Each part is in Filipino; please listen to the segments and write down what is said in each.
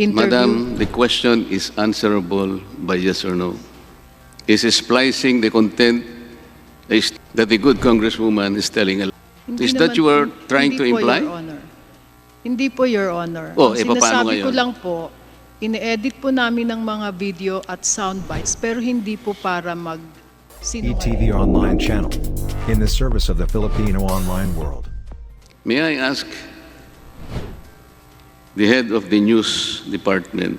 interview. Madam, the question is answerable by yes or no. Is splicing the content is that the good congresswoman is telling a lie? Is that you are trying to imply? Your Honor. Hindi po, Your Honor. Oh, Ang paano sinasabi ko ngayon? lang po, ine-edit po namin ng mga video at sound bites, pero hindi po para ETV online channel. In the service of the Filipino online world. May I ask the head of the news department,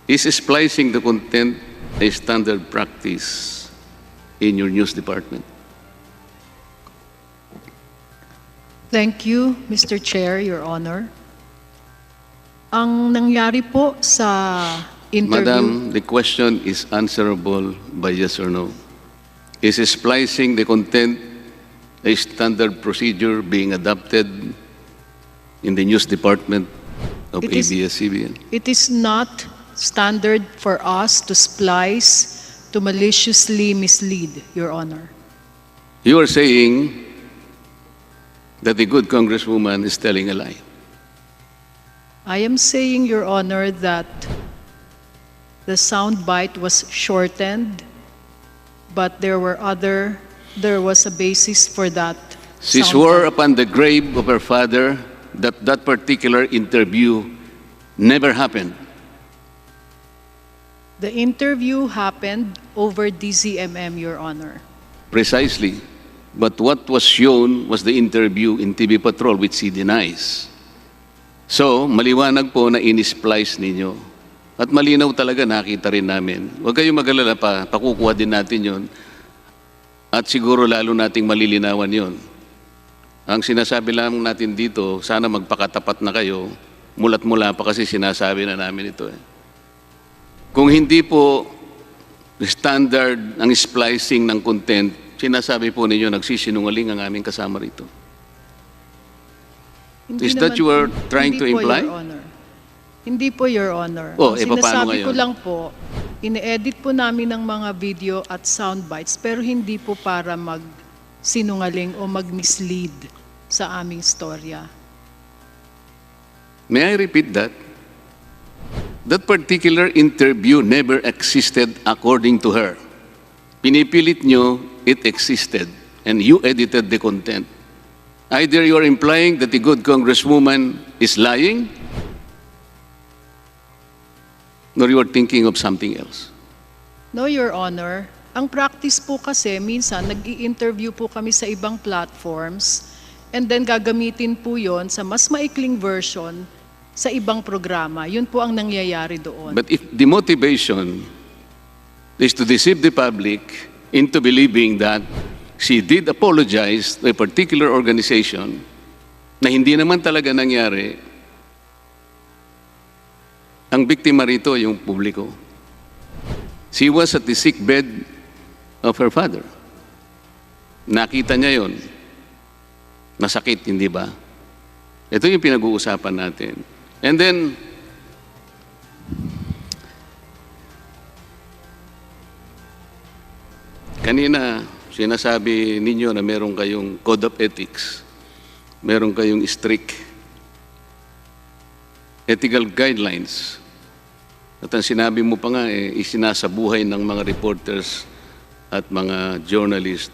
is splicing the content a standard practice in your news department? Thank you, Mr. Chair, Your Honor. Ang nangyari po sa interview... Madam, the question is answerable by yes or no. Is splicing the content a standard procedure being adopted in the news department of ABS-CBN? It is not standard for us to splice to maliciously mislead, Your Honor. You are saying that the good congresswoman is telling a lie. I am saying, Your Honor, that the sound bite was shortened, but there was a basis for that. She swore upon the grave of her father that that particular interview never happened. The interview happened over DZMM, Your Honor. Precisely. But what was shown was the interview in TV Patrol, which she denies. So, maliwanag po na in-splice ninyo. At malinaw talaga, nakita rin namin. Huwag kayong mag-alala pa, pakukuha din natin yon. At siguro lalo nating malilinawan yon. Ang sinasabi lang natin dito, sana magpakatapat na kayo, mulat-mula pa kasi sinasabi na namin ito. Kung hindi po standard ang splicing ng content, sinasabi po ninyo, nagsisinungaling ang aming kasama rito. Is that you are trying to imply? Your Honor. Hindi po, Your Honor. Oh, Ang paano sinasabi ko ngayon? lang po, ine-edit po namin ng mga video at sound bites, pero hindi po para magsinungaling o mag-mislead sa aming storya. May I repeat that? That particular interview never existed according to her. Pinipilit nyo, it existed, and you edited the content. Either you are implying that the good congresswoman is lying, or you are thinking of something else. No, Your Honor. Ang practice po kasi, minsan nag-i-interview po kami sa ibang platforms and then gagamitin po yon sa mas maikling version sa ibang programa. Yun po ang nangyayari doon. But if the motivation is to deceive the public into believing that she did apologize to a particular organization na hindi naman talaga nangyari, ang biktima rito yung publiko. She was at the sick bed of her father. Nakita niya yon. Masakit, hindi ba? Ito yung pinag-uusapan natin. And then, kanina, sinasabi ninyo na meron kayong code of ethics, meron kayong strict ethical guidelines. At ang sinabi mo pa nga, isinasabuhay ng mga reporters at mga journalists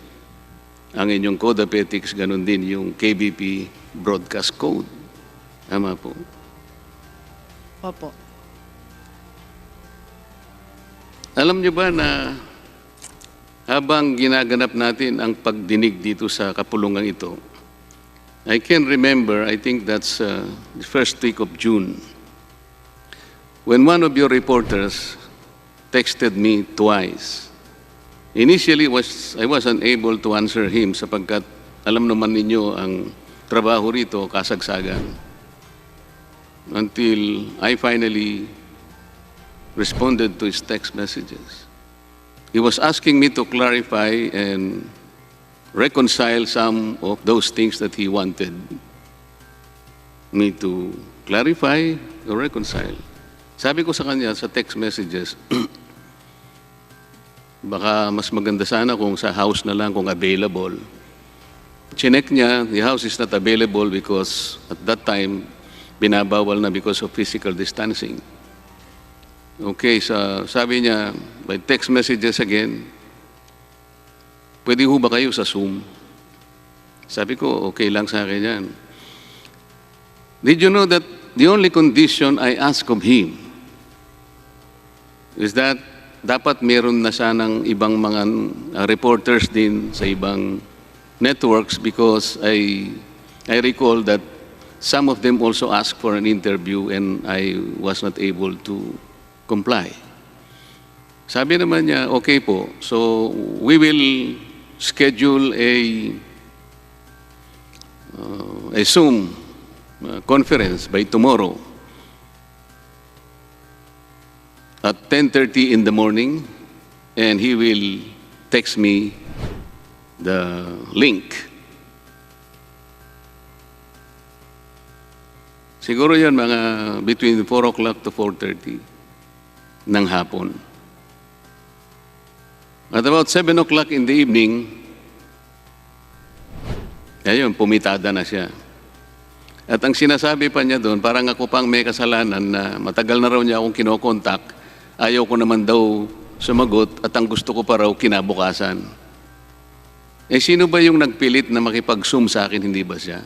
ang inyong code of ethics, ganun din yung KBP broadcast code. Tama po. Opo. Alam niyo ba na habang ginaganap natin ang pagdinig dito sa kapulungan ito, I can remember, I think that's the first week of June, when one of your reporters texted me twice. Initially, I was unable to answer him sapagkat alam naman ninyo ang trabaho rito, kasagsagan. Until I finally responded to his text messages. He was asking me to clarify and reconcile some of those things that he wanted me to clarify or reconcile. Sabi ko sa kanya sa text messages, baka mas maganda sana kung sa house na lang kung available. chinek niya, the house is not available because at that time, binabawal na because of physical distancing. Okay, sabi niya, by text messages again, pwede ho ba kayo sa Zoom? Sabi ko, okay lang sa akin yan. Did you know that the only condition I ask of him is that dapat meron na sanang ibang mga reporters din sa ibang networks because I recall that some of them also asked for an interview and I was not able to comply. Sabi naman niya, okay po, so we will schedule a Zoom conference by tomorrow at 10:30 in the morning and he will text me the link. Siguro yan mga between 4 o'clock to 4:30 ng hapon. At about 7 o'clock in the evening, ayun, pumitada na siya. At ang sinasabi pa niya doon, parang ako pang may kasalanan na matagal na raw niya akong kinokontak, ayaw ko naman daw sumagot at ang gusto ko pa raw kinabukasan. Eh sino ba yung nagpilit na makipag-zoom sa akin, hindi ba siya?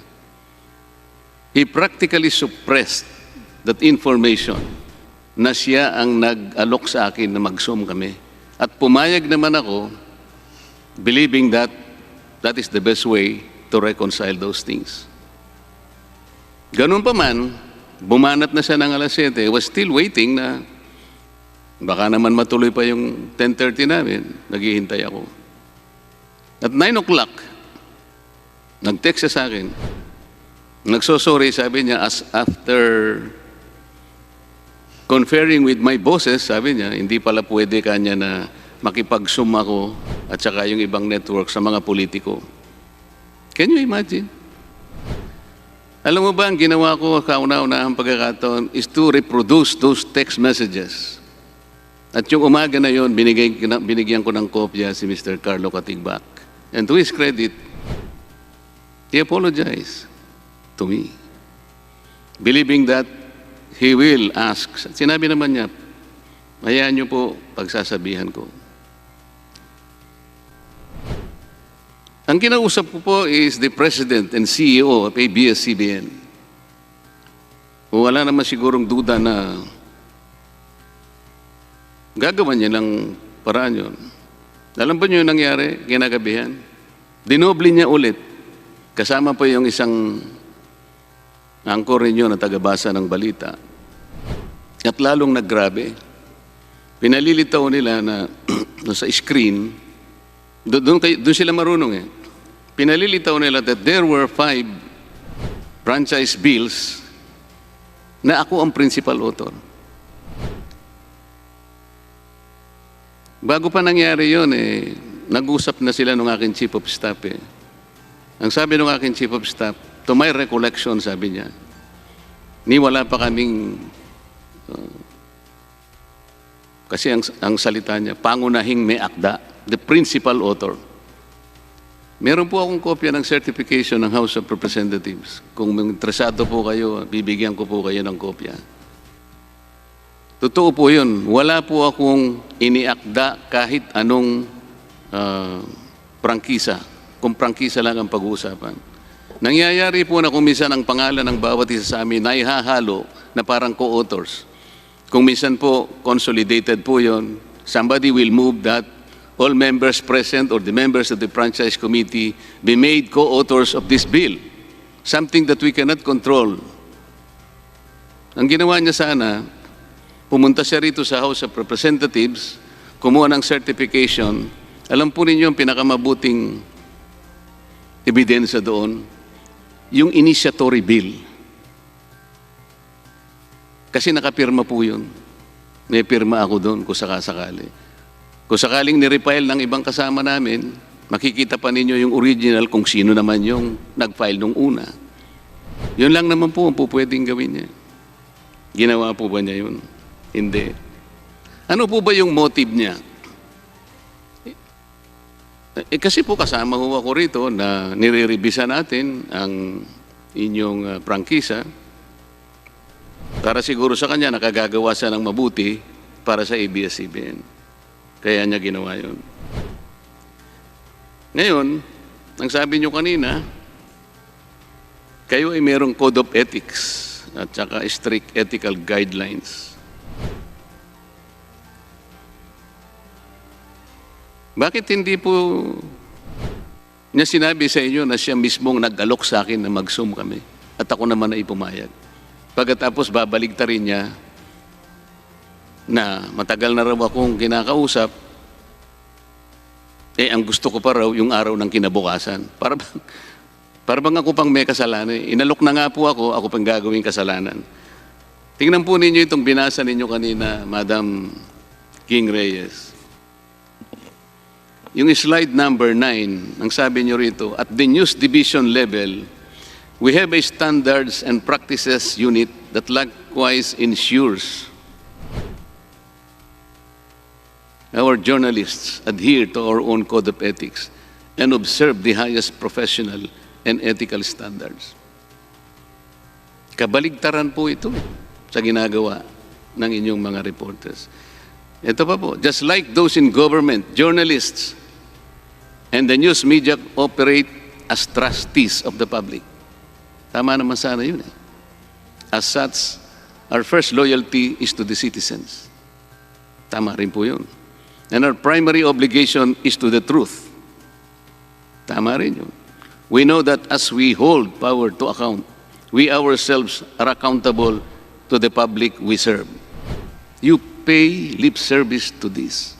He practically suppressed that information na siya ang nag-alok sa akin na mag-zoom kami. At pumayag naman ako, believing that that is the best way to reconcile those things. Ganun pa man, bumanat na siya ng alas 7, was still waiting na baka naman matuloy pa yung 10:30 namin, naghihintay ako. At 9 o'clock, nag-text siya sa akin, nagsosorry, sabi niya, as after conferring with my bosses, sabi niya, hindi pala pwede kanya na makipag-zoom ako at saka yung ibang network sa mga politiko. Can you imagine? Alam mo ba, ang ginawa ko kauna-unahang pagkakataon is to reproduce those text messages. At yung umaga na yon, binigyan ko ng kopya si Mr. Carlo Katigbak. And to his credit, he apologized to me, believing that he will ask. Sinabi naman niya, hayaan niyo po pagsasabihan ko. Ang kinausap ko po is the President and CEO of ABS-CBN. Wala naman sigurong duda na gagawa niya ng paraan yun. Alam ba niyo yung nangyari, kinagabihan? Dinoble niya ulit. Kasama po yung isang angkor ninyo na tagabasa ng balita. At lalong naggrabe. Pinalilitaw nila na sa screen, doon sila marunong eh. Pinalilitaw nila that there were 5 franchise bills na ako ang principal author. Bago pa nangyari yun, nag-usap na sila ng aking chief of staff. Ang sabi ng aking chief of staff, to my recollection, sabi niya, wala pa kaming, kasi ang salita niya, pangunahing may akda, the principal author. Meron po akong kopya ng certification ng House of Representatives. Kung interesado po kayo, bibigyan ko po kayo ng kopya. Totoo po yun. Wala po akong iniakda kahit anong prangkisa. Kung prangkisa lang ang pag-uusapan. Nangyayari po na kung minsan ang pangalan ng bawat isa sa amin na ihahalo na parang co-authors. Kung minsan po, consolidated po yun. Somebody will move that all members present or the members of the franchise committee be made co-authors of this bill. Something that we cannot control. Ang ginawa niya sana, pumunta siya rito sa House of Representatives, kumuha ng certification. Alam po ninyo ang pinakamabuting ebidensya doon, yung initiatory bill. Kasi nakapirma po yun. May pirma ako doon kung sakasakali. Kung sakaling nirefile ng ibang kasama namin, makikita pa ninyo yung original kung sino naman yung nag-file nung una. Yun lang naman po ang pwedeng gawin niya. Ginawa po ba niya yun? Hindi. Ano po ba yung motive niya? Kasi po kasama ho ako rito na nire-revisa natin ang inyong prangkisa para siguro sa kanya nakagagawa siya ng mabuti para sa ABS-CBN. Kaya niya ginawa yun. Ngayon, ang sabi niyo kanina, kayo ay merong code of ethics at saka strict ethical guidelines. Bakit hindi po niya sinabi sa inyo na siya mismong nag-alok sa akin na mag-Zoom kami at ako naman ay pumayag? Pagkatapos babaligtarin niya na matagal na raw akong kinakausap, ang gusto ko pa raw yung araw ng kinabukasan. Para bang ako pang may kasalanan. Inalok na nga po ako pang gagawing kasalanan. Tingnan po ninyo itong binasa ninyo kanina, Madam Ging Reyes. Yung slide number 9, ang sabi nyo rito, at the news division level, we have a standards and practices unit that likewise ensures our journalists adhere to our own code of ethics and observe the highest professional and ethical standards. Kabaligtaran po ito sa ginagawa ng inyong mga reporters. Ito pa po, just like those in government, journalists and the news media operate as trustees of the public. Tama naman sana yun eh. As such, our first loyalty is to the citizens. Tama rin po yun. And our primary obligation is to the truth. Tama rin yun. We know that as we hold power to account, we ourselves are accountable to the public we serve. You pay lip service to this.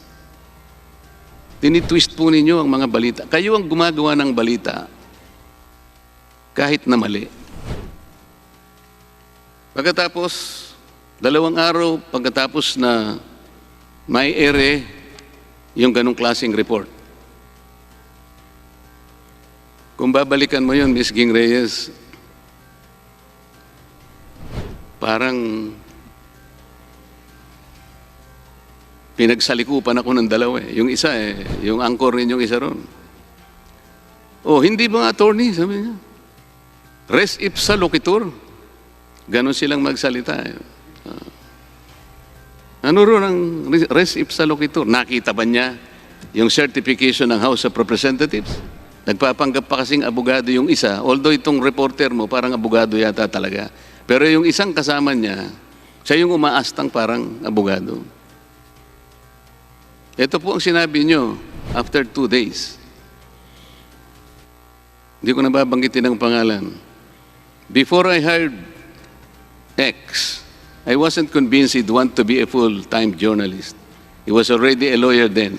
Tinitwist po ninyo ang mga balita. Kayo ang gumagawa ng balita kahit na mali. Pagkatapos, 2 araw pagkatapos na may ere yung ganong klaseng report. Kung babalikan mo yun, Ms. Ging Reyes, parang pinagsalikupan ako ng dalawa eh. Yung isa yung anchor ninyong isa ron. Oh, hindi ba attorney? Sabi niya. Res ipsa loquitur. Ganon silang magsalita. Ano ron ang res ipsa loquitur? Nakita ba niya yung certification ng House of Representatives? Nagpapanggap pa kasing abogado yung isa, although itong reporter mo parang abogado yata talaga. Pero yung isang kasama niya, siya yung umaastang parang abogado. Ito po ang sinabi nyo after 2 days. Hindi ko nababanggitin ang pangalan. Before I hired X, I wasn't convinced he'd want to be a full-time journalist. He was already a lawyer then.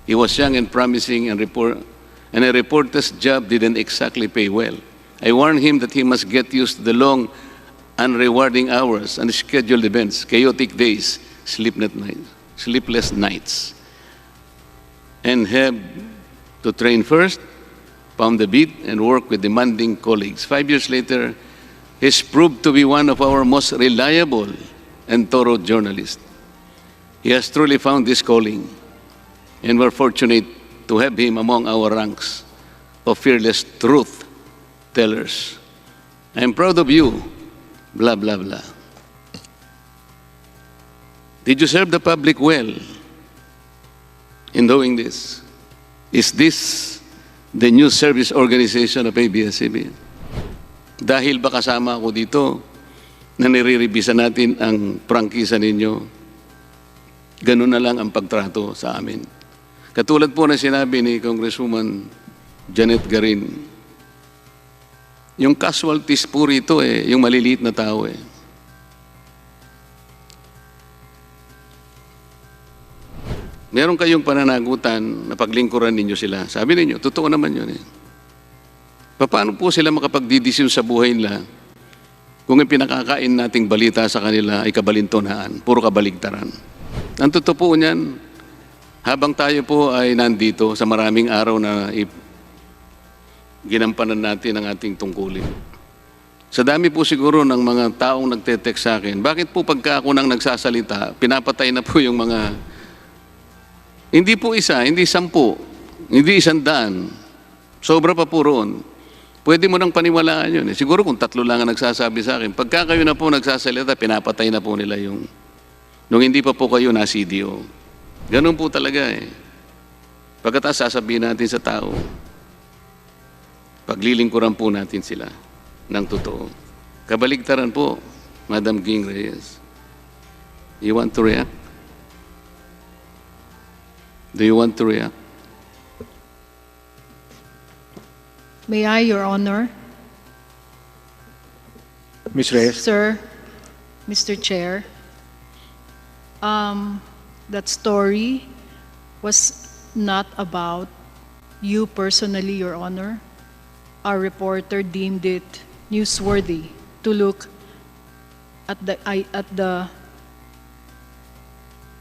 He was young and promising and a reporter's job didn't exactly pay well. I warned him that he must get used to the long, unrewarding hours, unscheduled events, chaotic days, sleepless nights, and have to train first, pound the beat, and work with demanding colleagues. 5 years later, he's proved to be one of our most reliable and thorough journalists. He has truly found this calling, and we're fortunate to have him among our ranks of fearless truth tellers. I'm proud of you, blah, blah, blah. Did you serve the public well in doing this? Is this the new service organization of ABS-CBN? Dahil ba kasama ako dito na nire-revisa natin ang prangkisa ninyo, ganun na lang ang pagtrato sa amin. Katulad po na sinabi ni Congresswoman Janet Garin, yung casualties po rito yung maliliit na tao Meron kayong pananagutan na paglingkuran ninyo sila. Sabi ninyo, totoo naman yun Paano po sila makapagdidesisyon sa buhay nila kung yung pinakakain nating balita sa kanila ay kabalintunaan, puro kabaligtaran? Ang totoo po niyan, habang tayo po ay nandito sa maraming araw na ginampanan natin ang ating tungkulin. Sa dami po siguro ng mga taong nagte-text sa akin, bakit po pagka ako nang nagsasalita, pinapatay na po yung mga, hindi po isa, hindi 10, Hindi 100. Sobra pa po roon. Pwede mo nang paniwalaan yun. Siguro kung 3 lang ang nagsasabi sa akin, pagka kayo na po nagsasalita, pinapatay na po nila yung, nung hindi pa po kayo na CDO. Ganun po talaga eh. Pagkatapos sasabihin natin sa tao, paglilingkuran po natin sila ng totoo. Kabaligtaran po, Madam Ging, Reyes. You want to react? Do you want to react? May I, Your Honor? Ms. Reyes. Sir, Mr. Chair, that story was not about you personally, Your Honor. Our reporter deemed it newsworthy to look at the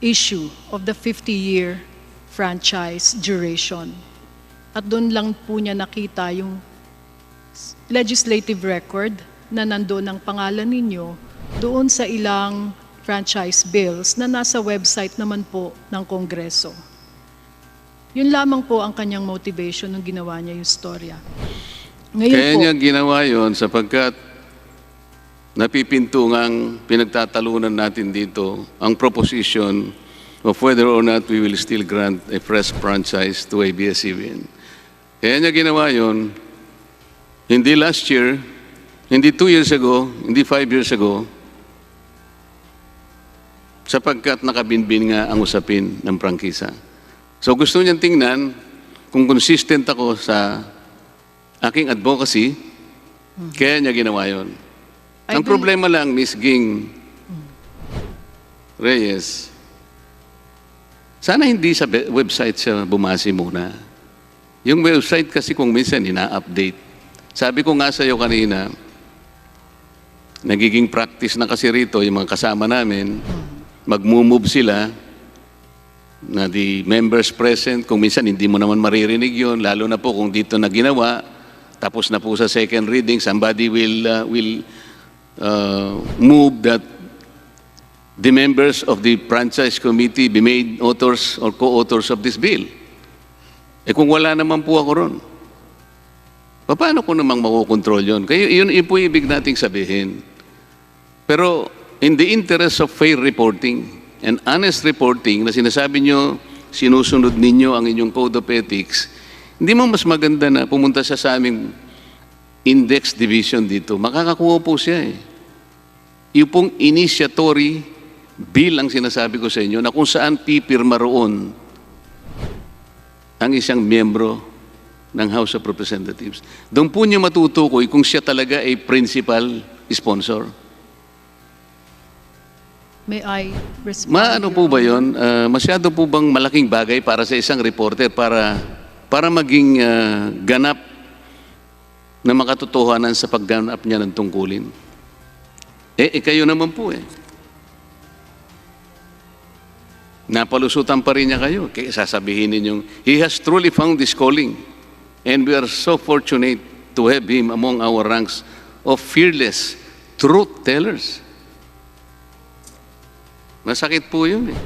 issue of the 50-year franchise duration. At doon lang po niya nakita yung legislative record na nandoon ang pangalan ninyo doon sa ilang franchise bills na nasa website naman po ng Kongreso. Yun lamang po ang kanyang motivation nung ginawa niya yung storya. Ngayon Kaya po, niya ginawa yun sapagkat napipintungang pinagtatalunan natin dito ang proposition of whether or not we will still grant a fresh franchise to ABS-CBN. Kaya niya ginawa yun, hindi last year, hindi 2 years ago, hindi 5 years ago, sapagkat nakabinbin nga ang usapin ng prangkisa. So gusto niyang tingnan kung consistent ako sa aking advocacy, kaya niya ginawa yun. Ang problema lang, Ms. Ging Reyes, sana hindi sa website siya bumasi muna. Yung website kasi kung minsan ina-update. Sabi ko nga sa iyo kanina, nagiging practice na kasi rito yung mga kasama namin, mag-move sila na the members present, kung minsan hindi mo naman maririnig yun, lalo na po kung dito na ginawa, tapos na po sa second reading, somebody will move that the members of the franchise committee be made authors or co-authors of this bill. Eh kung wala naman po ako ron, paano ko namang makukontrol yun? Kaya yun po ibig nating sabihin. Pero in the interest of fair reporting and honest reporting na sinasabi nyo, sinusunod ninyo ang inyong code of ethics, hindi mo mas maganda na pumunta siya sa aming index division dito. Makakakuha po siya eh. Yung pong initiatory bill ang sinasabi ko sa inyo na kung saan pipirma roon ang isang miyembro ng House of Representatives. Doon po niyo matutukoy kung siya talaga ay principal sponsor. may I respond? Maano po ba yun? Masyado po bang malaking bagay para sa isang reporter para maging ganap na makatotohanan sa pagganap niya ng tungkulin? Kayo naman po eh. Napalusutan pa rin niya kayo. Kaya sasabihin ninyong, he has truly found this calling. And we are so fortunate to have him among our ranks of fearless truth tellers. Masakit po yun eh.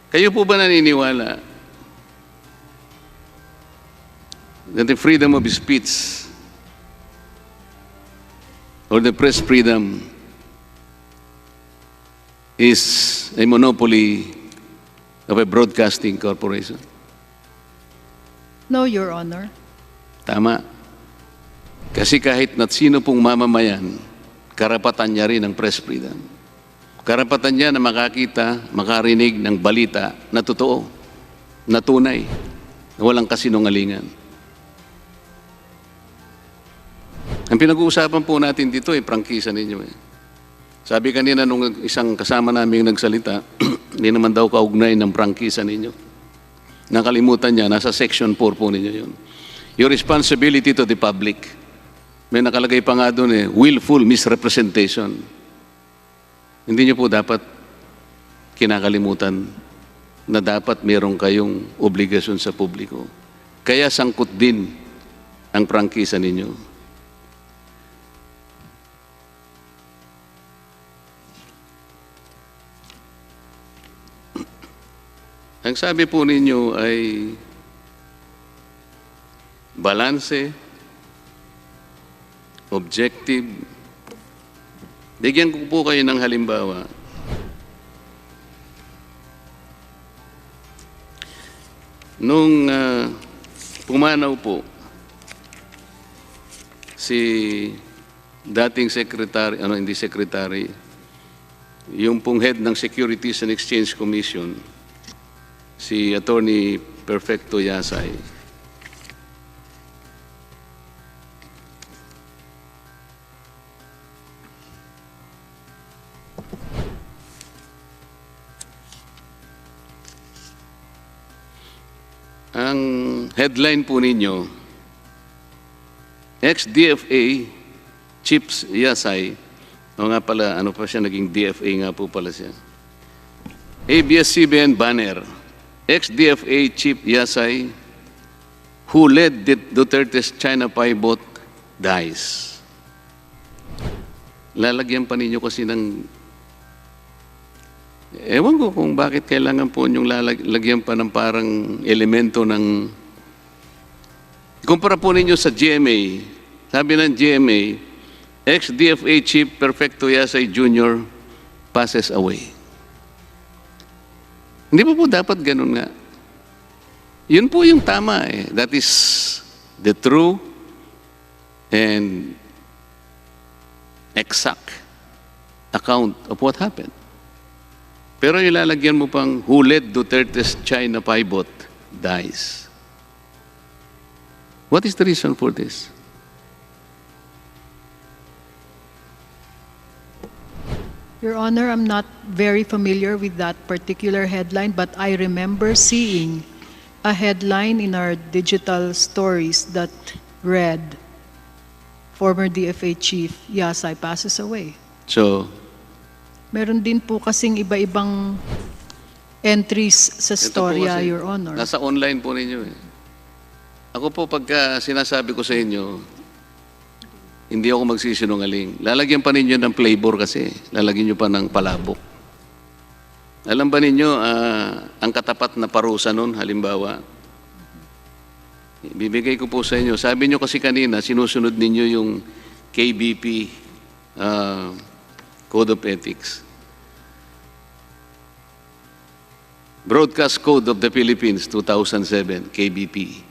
Kayo po ba naniniwala that the freedom of speech or the press freedom is a monopoly of a broadcasting corporation? No, Your Honor. Tama. Kasi kahit na sino pong mamamayan, karapatan niya rin ang press freedom. Karapatan niya na makakita, makarinig ng balita na totoo, na tunay, na walang kasinungalingan. Ang pinag-uusapan po natin dito ay prangkisa ninyo eh. Sabi kanina nung isang kasama namin nagsalita, hindi naman daw kaugnay ng prangkisa ninyo. Nakalimutan niya, nasa section 4 po ninyo yun. Your responsibility to the public. May nakalagay pa nga doon eh, willful misrepresentation. Hindi niyo po dapat kinakalimutan na dapat meron kayong obligasyon sa publiko. Kaya sangkot din ang prangkisa ninyo. Ang sabi po ninyo ay balanse, objective. Bigyan ko po kayo ng halimbawa. Nung pumanaw po si dating secretary, hindi secretary, yung pong head ng Securities and Exchange Commission, si Attorney Perfecto Yasay. Ang headline po ninyo, ex-DFA Chips Yasay, o nga pala, ano pa siya, naging DFA nga po pala siya. ABS-CBN banner, ex-DFA Chief Yasay, who led Duterte's China pivot, dies. Lalagyan pa ninyo kasi ng... Ewan ko kung bakit kailangan po niyong lalagyan pa ng parang elemento ng... Kumpara po ninyo sa GMA. Sabi ng GMA, ex-DFA Chief Perfecto Yasay Jr. passes away. Hindi po dapat ganun nga. Yun po yung tama eh. That is the true and exact account of what happened. Pero ilalagyan mo pang who led Duterte's China pivot dies. What is the reason for this? Your Honor, I'm not very familiar with that particular headline, but I remember seeing a headline in our digital stories that read, former DFA Chief Yasay passes away. So, Meron din po kasing iba-ibang entries sa ito po storya, kasi, Your Honor. nasa online po ninyo eh. Ako po pagka sinasabi ko sa inyo, hindi ako magsisinungaling. Lalagyan pa ninyo ng flavor kasi. Lalagyan nyo pa ng palabok. Alam ba ninyo, ang katapat na parusa nun, halimbawa, bibigay ko po sa inyo. Sabi nyo kasi kanina, sinusunod ninyo yung KBP Code of Ethics. Broadcast Code of the Philippines, 2007, KBP.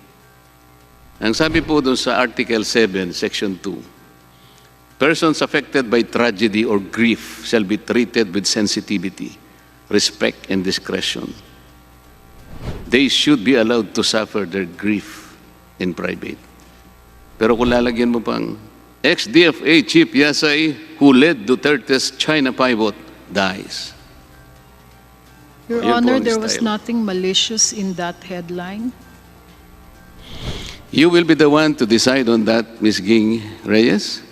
Ang sabi po doon sa Article 7, Section 2, persons affected by tragedy or grief shall be treated with sensitivity, respect, and discretion. They should be allowed to suffer their grief in private. Pero kung lalagyan mo pang ex-DFA Chief Yasay, who led Duterte's China pivot, dies. Your Ayun po Honor, ang there was style. nothing malicious in that headline. You will be the one to decide on that, Ms. Ging Reyes.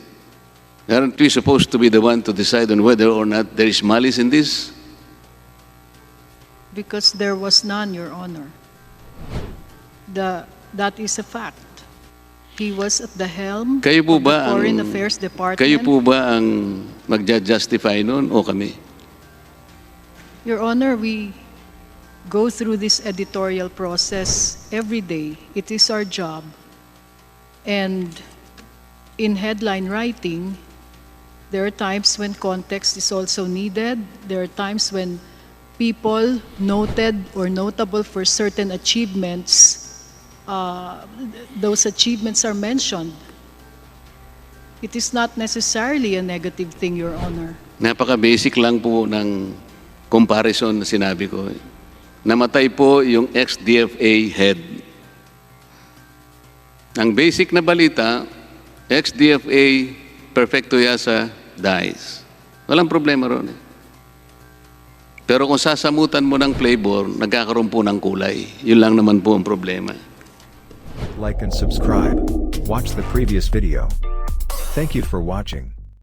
Aren't we supposed to be the one to decide on whether or not there is malice in this? Because there was none, Your Honor. That is a fact. He was at the helm Kayo po of the ba Foreign ang Affairs Department. Kayo po ba ang magja-justify noon o kami? Your Honor, we go through this editorial process every day. It is our job. And in headline writing, there are times when context is also needed. There are times when people noted or notable for certain achievements, those achievements are mentioned. It is not necessarily a negative thing, Your Honor. Napaka-basic lang po ng comparison na sinabi ko. Namatay po yung ex-DFA head. Ang basic na balita, ex-DFA Perfecto Yasa dies. Walang problema ron. Pero kung sasamutan mo ng flavor, nagkakaroon po ng kulay. Yun lang naman po ang problema. Like and subscribe. Watch the previous video. Thank you for watching.